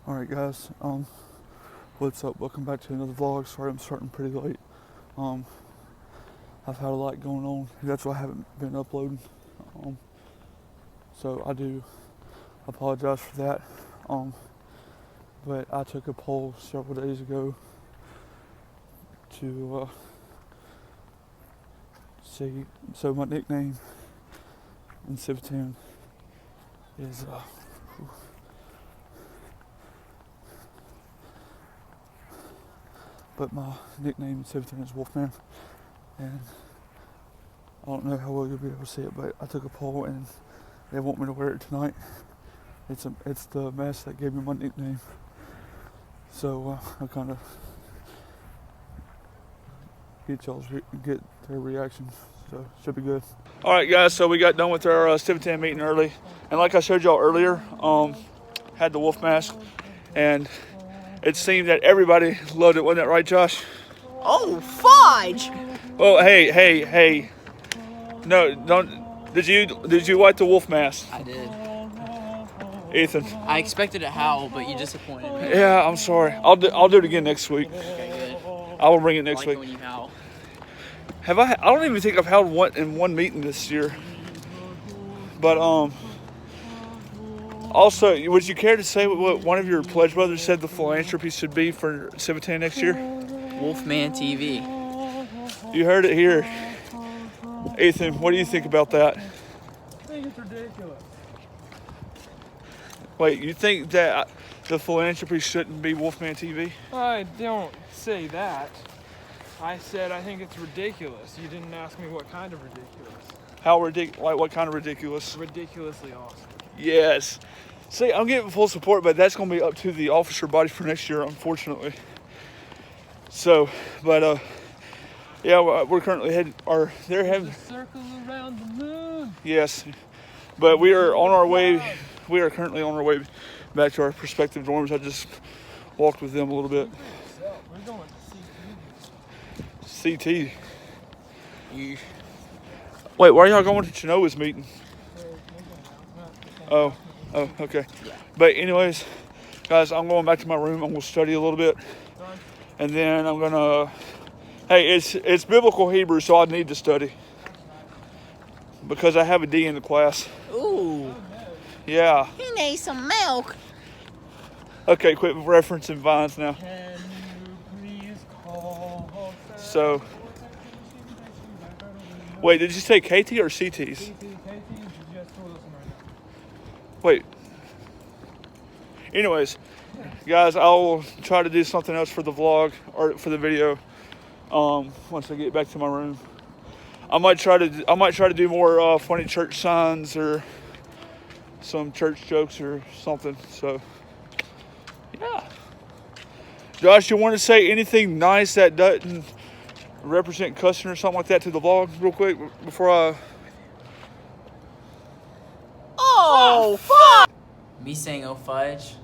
Alright guys, what's up? Welcome back to another vlog. Sorry I'm starting pretty late. Um, I've had a lot going on. That's why I haven't been uploading. So I do apologize for that. But I took a poll several days ago to see, so my nickname in Civitan is but my nickname in Civitan is Wolfman, and I don't know how well you'll be able to see it, but I took a poll and they want me to wear it tonight. It's the mask that gave me my nickname, so I kind of get their reactions, so should be good. All right, guys. So we got done with our Civitan meeting early, and like I showed y'all earlier, had the wolf mask, and it seemed that everybody loved it. Wasn't that right, Josh? Oh, fudge! Oh, hey! No, don't. Did you like the wolf mask? I did. Ethan. I expected a howl, but you disappointed me. Yeah, I'm sorry. I'll do it again next week. Okay, good. I will bring it next I like week. it when you howl. Have I? I don't even think I've held in one meeting this year. But also, would you care to say what one of your pledge brothers said the philanthropy should be for Civitan next year? Wolfman TV. You heard it here. Ethan, what do you think about that? I think it's ridiculous. Wait, you think that the philanthropy shouldn't be Wolfman TV? I don't say that. I said I think it's ridiculous. You didn't ask me what kind of ridiculous. How ridiculous? Like what kind of ridiculous? Ridiculously awesome. Yes. See, I'm getting full support, but that's going to be up to the officer body for next year, unfortunately. So, but yeah, we're currently they're having. The circle around the moon. Yes, but we are on our way. We are currently on our way back to our prospective dorms. I just walked with them a little bit. We're going to CT. Wait, why are y'all going to Chinoa's meeting? Oh, okay. Yeah. But anyways, guys, I'm going back to my room. I'm going to study a little bit, and then I'm gonna. Hey, it's biblical Hebrew, so I need to study because I have a D in the class. Ooh. Yeah. He needs some milk. Okay, quit referencing Vines now. Can you please call? So, wait, did you say KT or CTs? KT, you just told us right now. Wait. Anyways, guys, I'll try to do something else for the vlog or for the video. Once I get back to my room, I might try to do more funny church signs or some church jokes or something. So, yeah. Josh, you want to say anything nice that doesn't represent cussing or something like that to the vlog real quick before I... Oh, fuck! Me saying oh fudge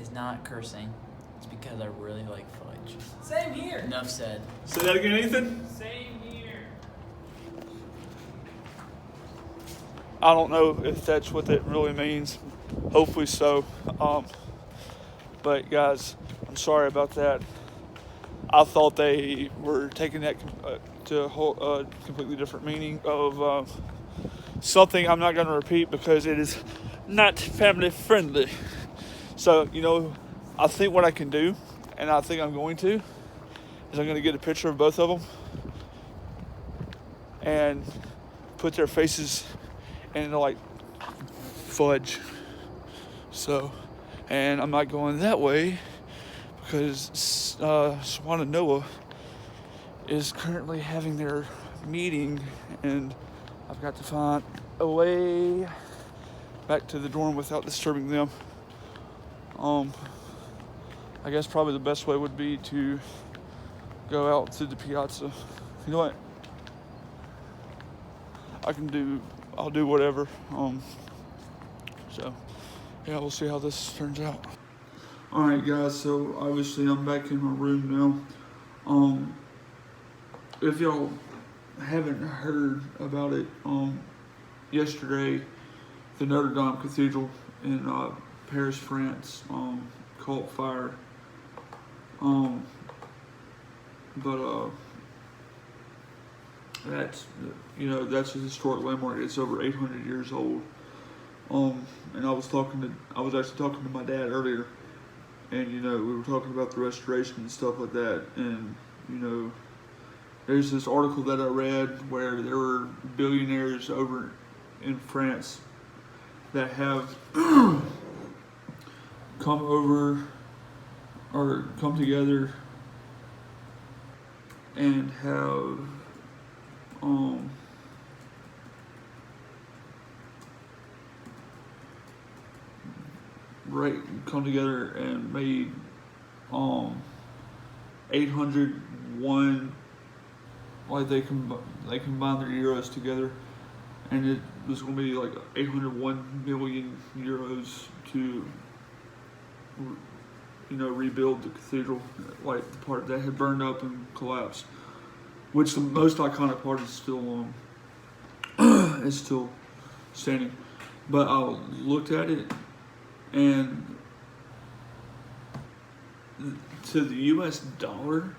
is not cursing. It's because I really like fudge. Same here. Enough said. Say that again, Ethan? Same here. I don't know if that's what that really means. Hopefully so. But guys, I'm sorry about that. I thought they were taking that to a whole completely different meaning of something I'm not going to repeat because it is not family friendly. So, I think what I can do, and I think I'm going to, is I'm going to get a picture of both of them and put their faces in like fudge. So, and I'm not going that way because Swan and Noah is currently having their meeting and I've got to find a way back to the dorm without disturbing them. I guess probably the best way would be to go out to the piazza. You know what? I'll do whatever. So, yeah, we'll see how this turns out. Alright guys, so obviously I'm back in my room now. If y'all haven't heard about it, yesterday the Notre Dame Cathedral in Paris, France, caught fire. But that's, that's a historic landmark. It's over 800 years old. And I was actually talking to my dad earlier, and we were talking about the restoration and stuff like that. And there's this article that I read where there were billionaires over in France that have come over or come together and have come together and made 801, like they combined their euros together, and it was going to be like 801 million euros to rebuild the cathedral, like the part that had burned up and collapsed, which the most iconic part is still is still standing. But I looked at it, and to the U.S. dollar,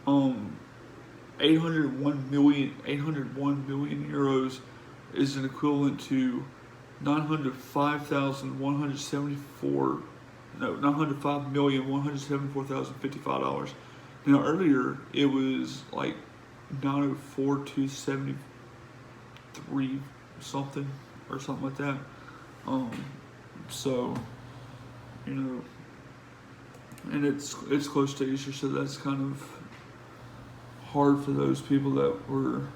801 million euros is an equivalent to $905,174,055. Now earlier it was like 904,273 something or something like that. So and it's close to Easter, so that's kind of hard for those people that were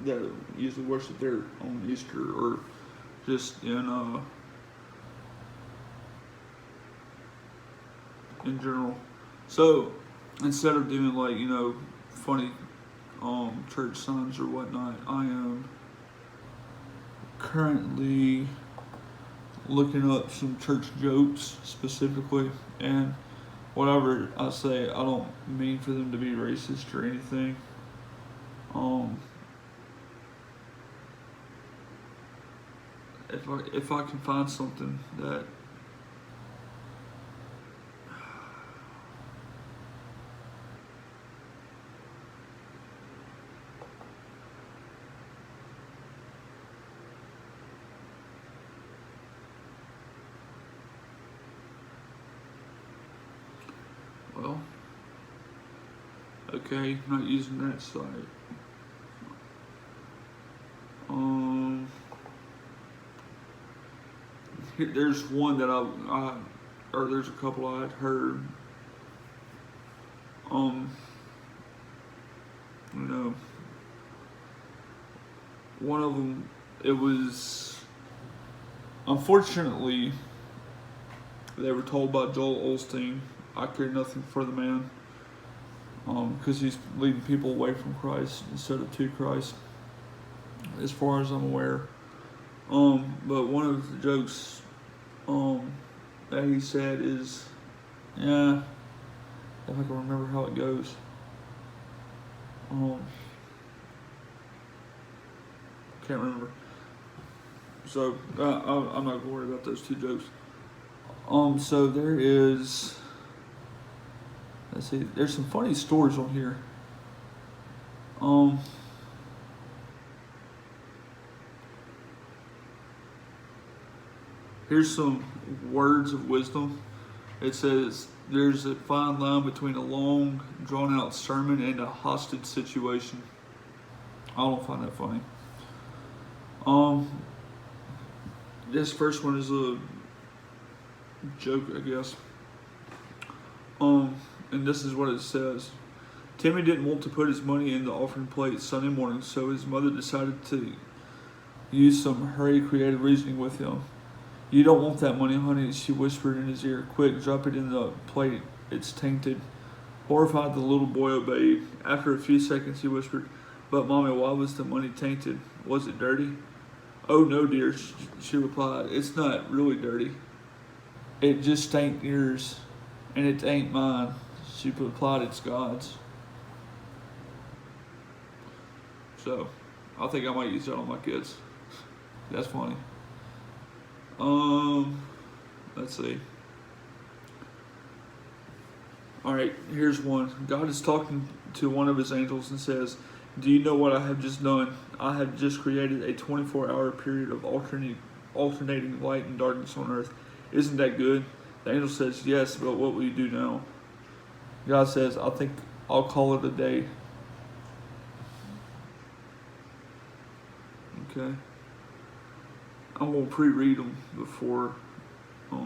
that usually worship there on Easter or just in general. So instead of doing like funny church signs or whatnot, I am currently looking up some church jokes specifically, and whatever I say, I don't mean for them to be racist or anything. If I can find something that okay, not using that site. There's one that there's a couple I had heard. One of them, it was, unfortunately, they were told by Joel Osteen, I care nothing for the man, because he's leading people away from Christ instead of to Christ, as far as I'm aware. But one of the jokes that he said is, if I can remember how it goes. Can't remember. So I'm not gonna worry about those two jokes. So there is. Let's see. There's some funny stories on here. Here's some words of wisdom. It says, there's a fine line between a long, drawn-out sermon and a hostage situation. I don't find that funny. This first one is a joke, I guess. And this is what it says. Timmy didn't want to put his money in the offering plate Sunday morning, so his mother decided to use some hurried creative reasoning with him. You don't want that money, honey, she whispered in his ear. Quick, drop it in the plate. It's tainted. Horrified, the little boy obeyed. After a few seconds, he whispered, but Mommy, why was the money tainted? Was it dirty? Oh, no, dear, she replied. It's not really dirty. It just ain't yours, and it ain't mine. She replied, it's God's. So I think I might use that on my kids. That's funny. Let's see. All right, here's one. God is talking to one of his angels and says, "Do you know what I have just done? I have just created a 24-hour period of alternating light and darkness on earth. Isn't that good?" The angel says, "Yes, but what will you do now?" God says, "I think I'll call it a day." Okay. I'm going to pre-read them before, let's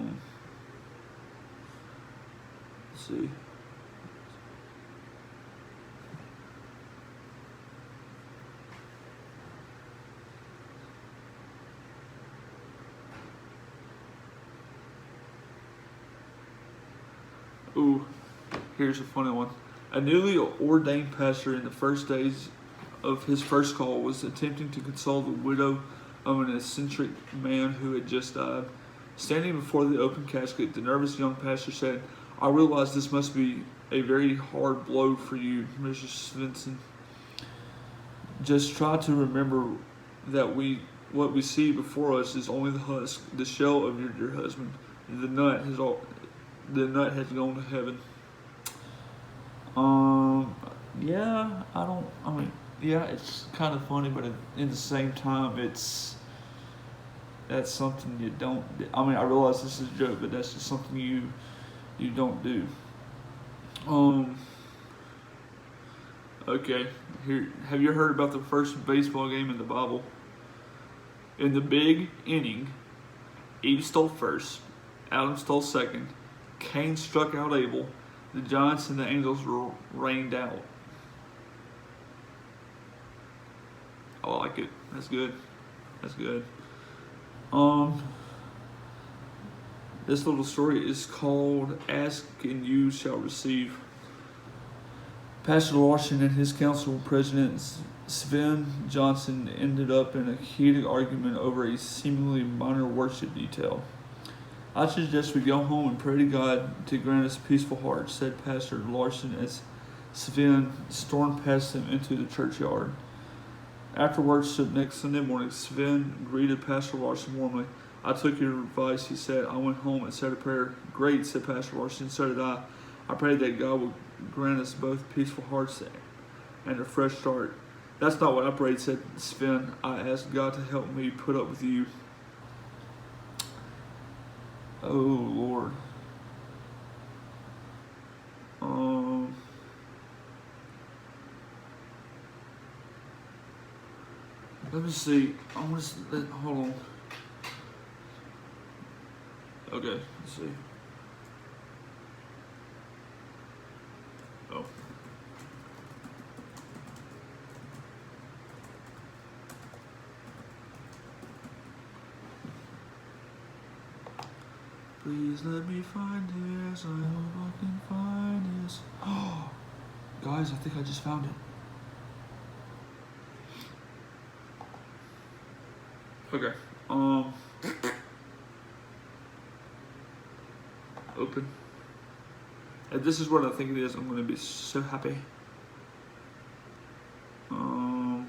see. Ooh, here's a funny one. A newly ordained pastor in the first days of his first call was attempting to console the widow of an eccentric man who had just died. Standing before the open casket, the nervous young pastor said, "I realize this must be a very hard blow for you, Mrs. Svensson. Just try to remember that what we see before us is only the husk, the shell of your dear husband. The nut has gone to heaven." Yeah, it's kind of funny, but in the same time, that's something you don't. I realize this is a joke, but that's just something you don't do. Okay, here. Have you heard about the first baseball game in the Bible? In the big inning, Eve stole first, Adam stole second, Cain struck out Abel, the giants and the angels were rained out. I like it. That's good. That's good. This little story is called "Ask and You Shall Receive." Pastor Larson and his council president Sven Johnson ended up in a heated argument over a seemingly minor worship detail. "I suggest we go home and pray to God to grant us peaceful hearts," said Pastor Larson as Sven stormed past him into the churchyard. After worship next Sunday morning, Sven greeted Pastor Larson warmly. "I took your advice," he said. "I went home and said a prayer." "Great," said Pastor Larson. "So did I. I prayed that God would grant us both peaceful hearts and a fresh start." "That's not what I prayed," said Sven. "I asked God to help me put up with you." Oh, Lord. Let me see. Hold on. Okay, let's see. Oh. Please let me find this. I hope I can find this. Oh, guys, I think I just found it. Okay. Open. If this is what I think it is, I'm going to be so happy. No.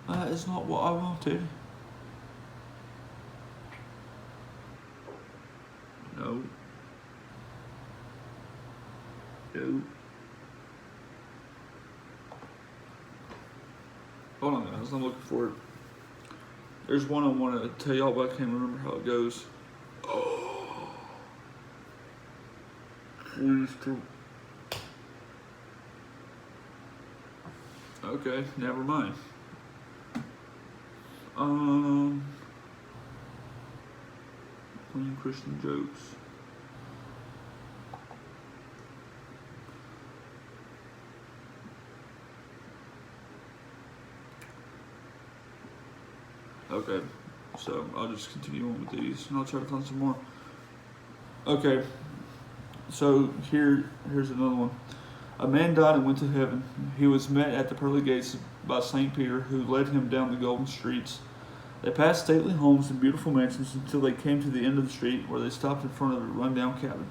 That is not what I wanted. No. No. Hold on, guys. I'm looking for it. There's one I want to tell y'all, but I can't remember how it goes. Oh. Please do. Okay, never mind. Plain Christian jokes. Okay, so I'll just continue on with these, and I'll try to find some more. Okay, so here's another one. A man died and went to heaven. He was met at the pearly gates by St. Peter, who led him down the golden streets. They passed stately homes and beautiful mansions until they came to the end of the street, where they stopped in front of a rundown cabin.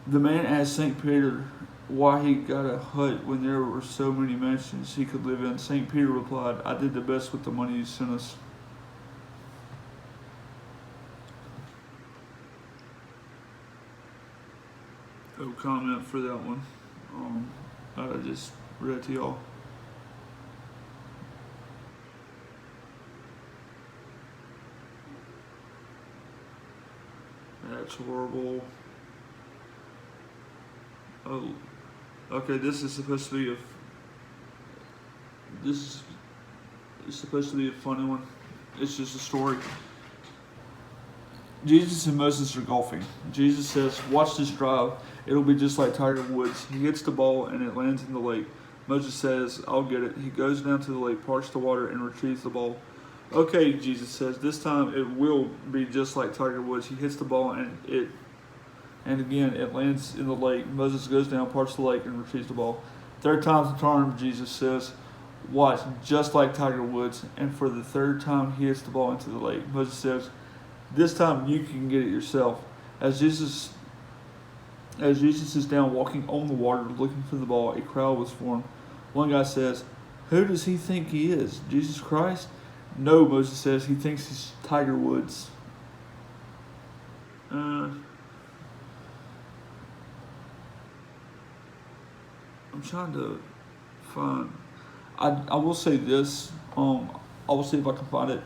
The man asked St. Peter why he got a hut when there were so many mansions he could live in. St. Peter replied, I did the best with the money you sent us. No comment for that one. I just read to y'all. That's horrible. Oh, okay. This is supposed to be a funny one. It's just a story. Jesus and Moses are golfing. Jesus says, "Watch this drive. It'll be just like Tiger Woods." He hits the ball and it lands in the lake. Moses says, "I'll get it." He goes down to the lake, parts the water, and retrieves the ball. Okay, Jesus says, "This time it will be just like Tiger Woods." He hits the ball and again it lands in the lake. Moses goes down, parts the lake, and retrieves the ball. Third time's the charm, Jesus says. Watch, just like Tiger Woods. And for the third time, he hits the ball into the lake. Moses says, "This time you can get it yourself." As Jesus is down walking on the water looking for the ball, a crowd was formed. One guy says, "Who does he think he is? Jesus Christ?" "No," Moses says, "he thinks he's Tiger Woods." I'm trying to find. I will say this. I will see if I can find it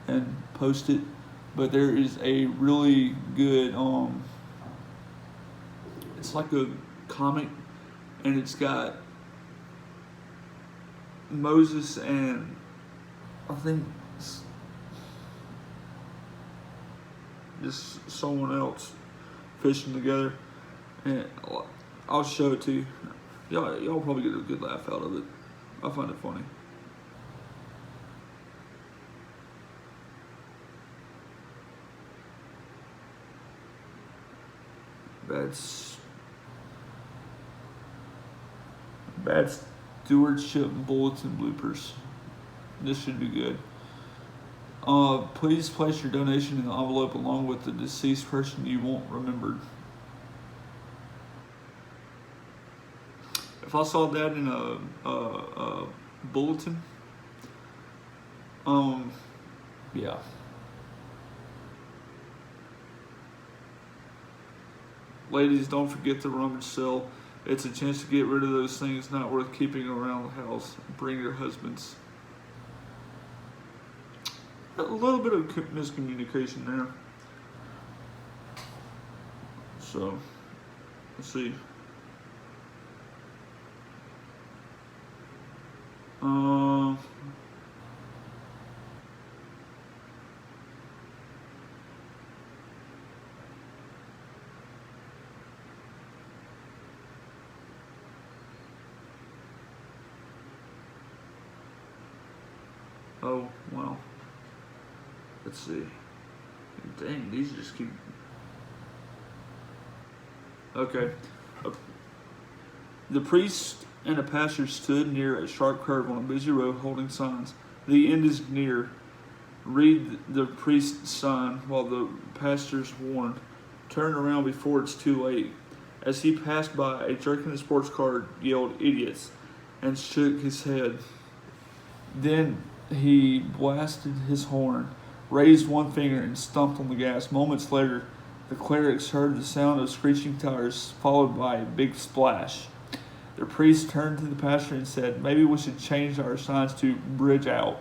and post it. But there is a really good. It's like a comic, and it's got Moses and I think just someone else fishing together, and I'll show it to you. Y'all probably get a good laugh out of it. I find it funny. Bad stewardship bulletin bloopers. This should be good. Please place your donation in the envelope along with the deceased person you want remembered. If I saw that in a bulletin, yeah. Ladies, don't forget the rummage sale. It's a chance to get rid of those things not worth keeping around the house. Bring your husbands. A little bit of miscommunication there. So, let's see. Oh, well. Let's see. Dang, these just keep. Okay. The priest and a pastor stood near a sharp curve on a busy road holding signs. The end is near. Read the priest's sign while the pastor's warned. Turn around before it's too late. As he passed by, a jerk in a sports car yelled, "Idiots," and shook his head. Then he blasted his horn, raised one finger, and stomped on the gas. Moments later, the clerics heard the sound of screeching tires, followed by a big splash. The priest turned to the pastor and said, "Maybe we should change our signs to 'Bridge Out.'"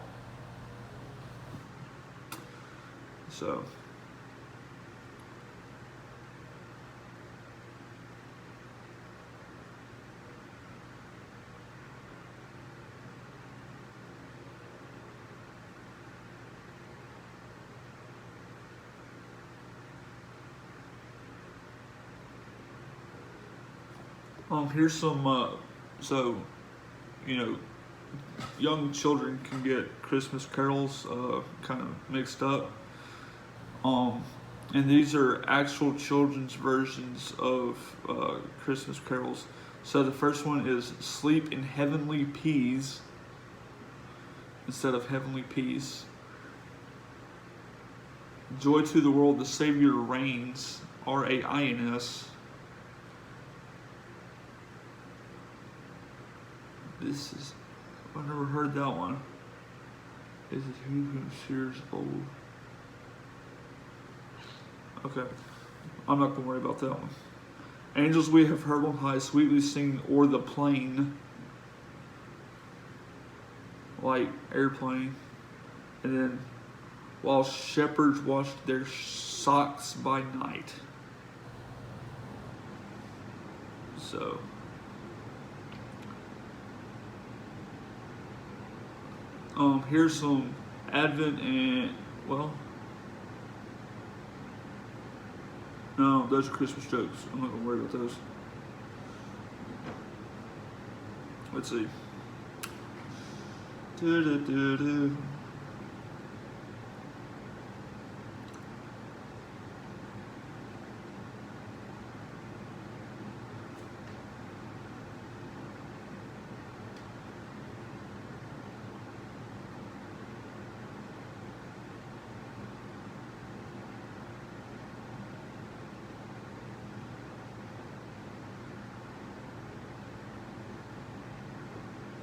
So, here's some, so, you know, young children can get Christmas carols kind of mixed up. And these are actual children's versions of Christmas carols. So the first one is "Sleep in Heavenly Peas" instead of "Heavenly Peas." "Joy to the world, the Savior reigns," RAINS. This is, I've never heard that one. This is who considers old. Okay, I'm not gonna worry about that one. Angels we have heard on high, sweetly singing o'er the plain, like airplane. And then, while shepherds washed their socks by night. So, here's some Advent and, well, no, those are Christmas jokes. I'm not gonna worry about those. Let's see. Do-do-do-do.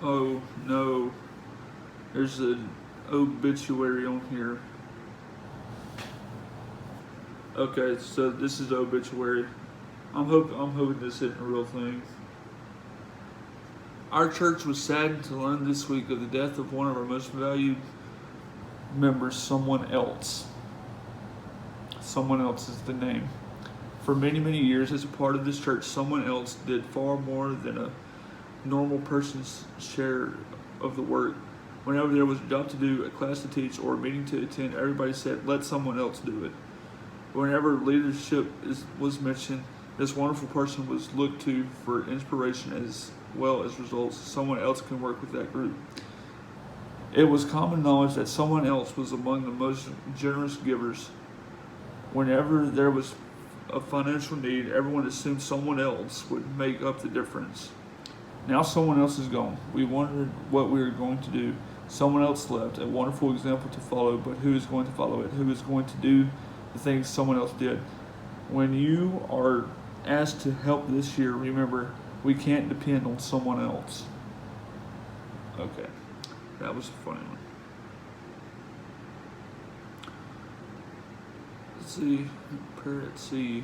Oh no, there's an obituary on here. Okay, so this is the obituary. I'm hoping this isn't a real thing. Our church was saddened to learn this week of the death of one of our most valued members, someone else. Someone else is the name. For many, many years as a part of this church, someone else did far more than a normal person's share of the work. Whenever there was a job to do, a class to teach, or a meeting to attend, everybody said, let someone else do it. Whenever leadership was mentioned, this wonderful person was looked to for inspiration as well as results. Someone else can work with that group. It was common knowledge that someone else was among the most generous givers. Whenever there was a financial need, everyone assumed someone else would make up the difference. Now someone else is gone. We wondered what we were going to do. Someone else left, a wonderful example to follow, but who is going to follow it? Who is going to do the things someone else did? When you are asked to help this year, remember, we can't depend on someone else. Okay, that was a funny one. Let's see, prayer at sea.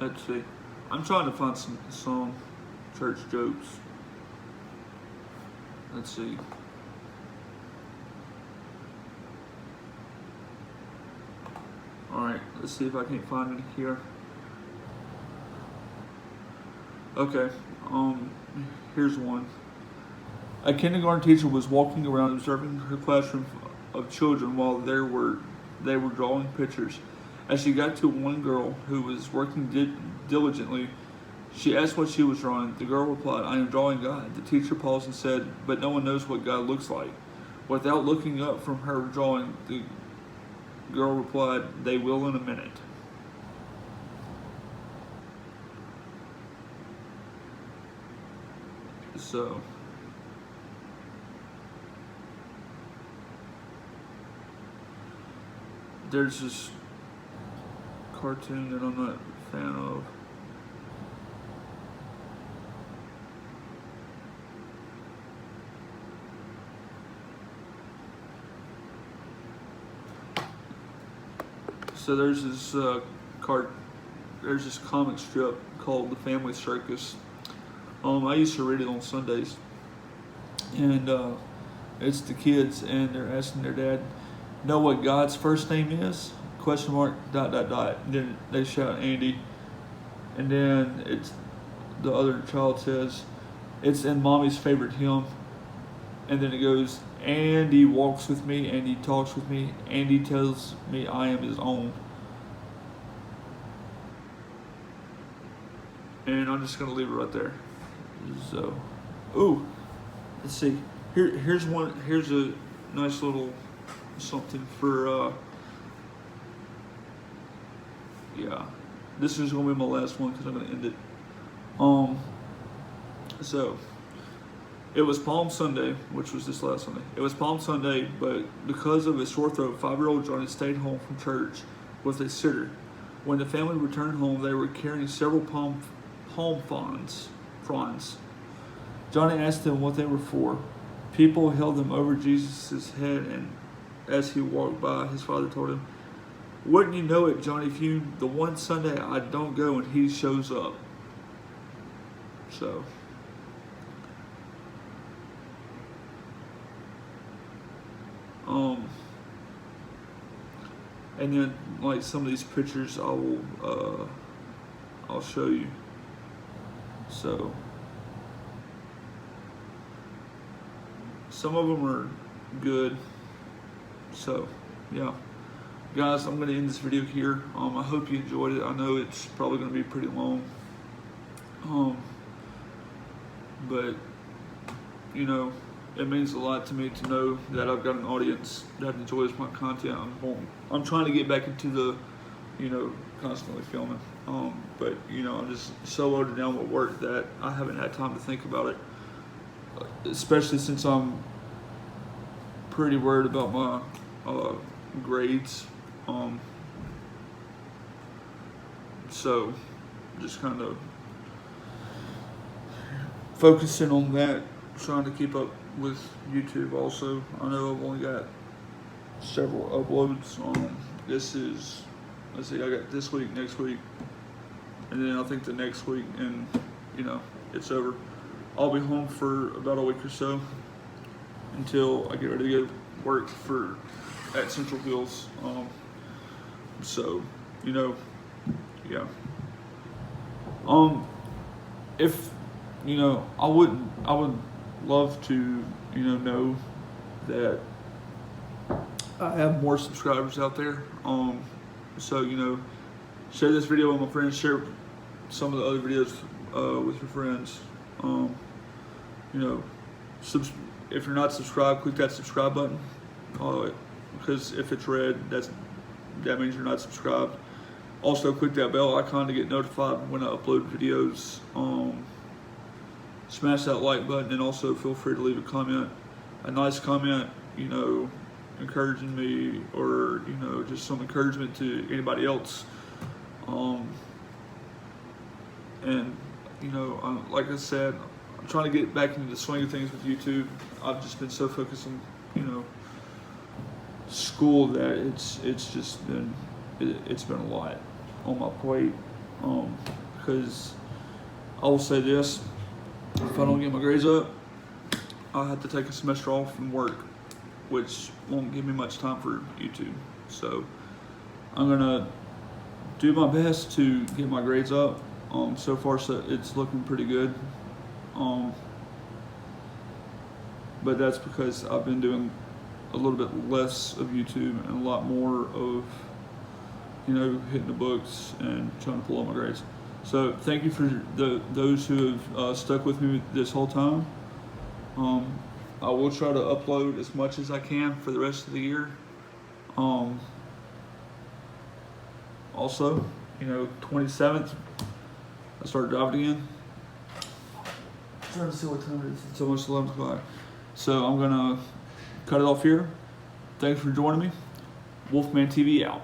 Let's see. I'm trying to find some church jokes. Let's see. Alright, let's see if I can't find it here. Okay, here's one. A kindergarten teacher was walking around observing her classroom of children while they were drawing pictures. As she got to one girl who was working diligently, she asked what she was drawing. The girl replied, I am drawing God. The teacher paused and said, but no one knows what God looks like. Without looking up from her drawing, the girl replied, they will in a minute. So, there's this cartoon that I'm not a fan of. So there's this there's this comic strip called The Family Circus. I used to read it on Sundays, and it's the kids, and they're asking their dad, "Know what God's first name is?" ? And then they shout Andy, and then it's the other child says, "It's in Mommy's favorite hymn," and then it goes, "Andy walks with me, Andy talks with me, Andy tells me I am his own." And I'm just gonna leave it right there. So, ooh, let's see. Here's one. Here's a nice little something for. Yeah, this is gonna be my last one because I'm gonna end it. So, It was Palm Sunday, which was this last Sunday. It was Palm Sunday, but because of his sore throat, 5-year-old Johnny stayed home from church with a sitter. When the family returned home, they were carrying several palm fronds. Johnny asked them what they were for. People held them over Jesus' head, and as he walked by, his father told him, "Wouldn't you know it, Johnny fumed, the one Sunday I don't go and he shows up." So, and then like some of these pictures I'll show you. So, some of them are good. So, yeah. Guys, I'm going to end this video here. I hope you enjoyed it. I know it's probably going to be pretty long. But, you know, it means a lot to me to know that I've got an audience that enjoys my content. I'm trying to get back into the, you know, constantly filming. But, you know, I'm just so loaded down with work that I haven't had time to think about it. Especially since I'm pretty worried about my grades. So just kind of focusing on that, trying to keep up with YouTube also. I know I've only got several uploads. This is, let's see, I got this week, next week, and then I think the next week, and you know, it's over. I'll be home for about a week or so until I get ready to go work at Central Hills. So, you know, yeah. If, you know, I would love to, you know that I have more subscribers out there. So, you know, share this video with my friends, share some of the other videos with your friends. You know, if you're not subscribed, click that subscribe button. Because if it's red, that means you're not subscribed. Also, click that bell icon to get notified when I upload videos. Smash that like button, and also feel free to leave a comment, a nice comment, you know, encouraging me, or you know, just some encouragement to anybody else. And you know, like I said, I'm trying to get back into the swing of things with YouTube. I've just been so focused on, you know, school that it's been a lot on my plate. Because I will say this: if I don't get my grades up, I'll have to take a semester off from work, which won't give me much time for YouTube. So I'm gonna do my best to get my grades up. So far, it's looking pretty good. But that's because I've been doing a little bit less of YouTube and a lot more of, you know, hitting the books and trying to pull up my grades. So thank you for those who have stuck with me this whole time. I will try to upload as much as I can for the rest of the year. Also, you know, 27th, I start driving again. I'm trying to see what time it is. It's almost 11 o'clock. So I'm gonna cut it off here. Thanks for joining me. Wolfman TV out.